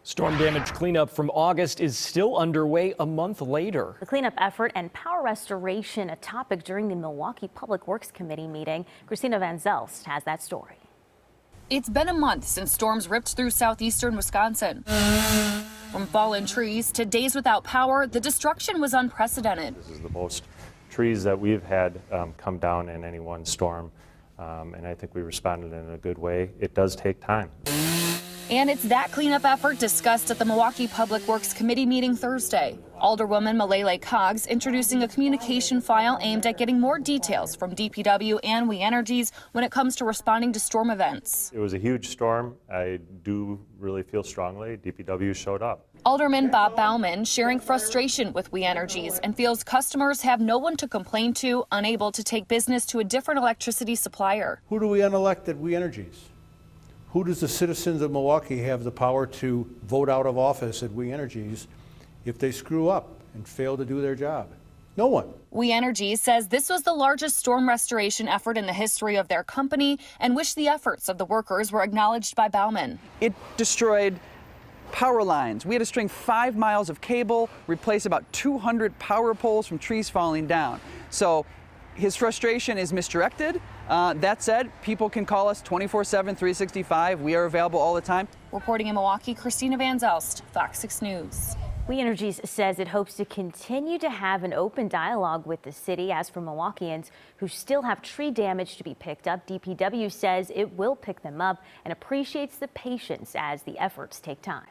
Storm damage cleanup from August is still underway a month later. The cleanup effort and power restoration, a topic during the Milwaukee Public Works Committee meeting. Christina Van Zelst has that story. It's been a month since storms ripped through southeastern Wisconsin. From fallen trees to days without power, the destruction was unprecedented. This is the most trees that we've had come down in any one storm, and I think we responded in a good way. It does take time. And it's that cleanup effort discussed at the Milwaukee Public Works Committee meeting Thursday. Alderwoman Malele Coggs introducing a communication file aimed at getting more details from DPW and We Energies when it comes to responding to storm events. It was a huge storm. I do really feel strongly DPW showed up. Alderman Bob Bauman sharing frustration with We Energies and feels customers have no one to complain to, unable to take business to a different electricity supplier. Who do we unelect at We Energies? Who does the citizens of Milwaukee have the power to vote out of office at We Energies if they screw up and fail to do their job? No one. We Energies says this was the largest storm restoration effort in the history of their company and wish the efforts of the workers were acknowledged by Bauman. It destroyed power lines. We had to string 5 miles of cable, replace about 200 power poles from trees falling down. So his frustration is misdirected. That said, people can call us 24/7, 365. We are available all the time. Reporting in Milwaukee, Christina Van Zelst, FOX 6 News. We Energies says it hopes to continue to have an open dialogue with the city. As for Milwaukeeans who still have tree damage to be picked up, DPW says it will pick them up and appreciates the patience as the efforts take time.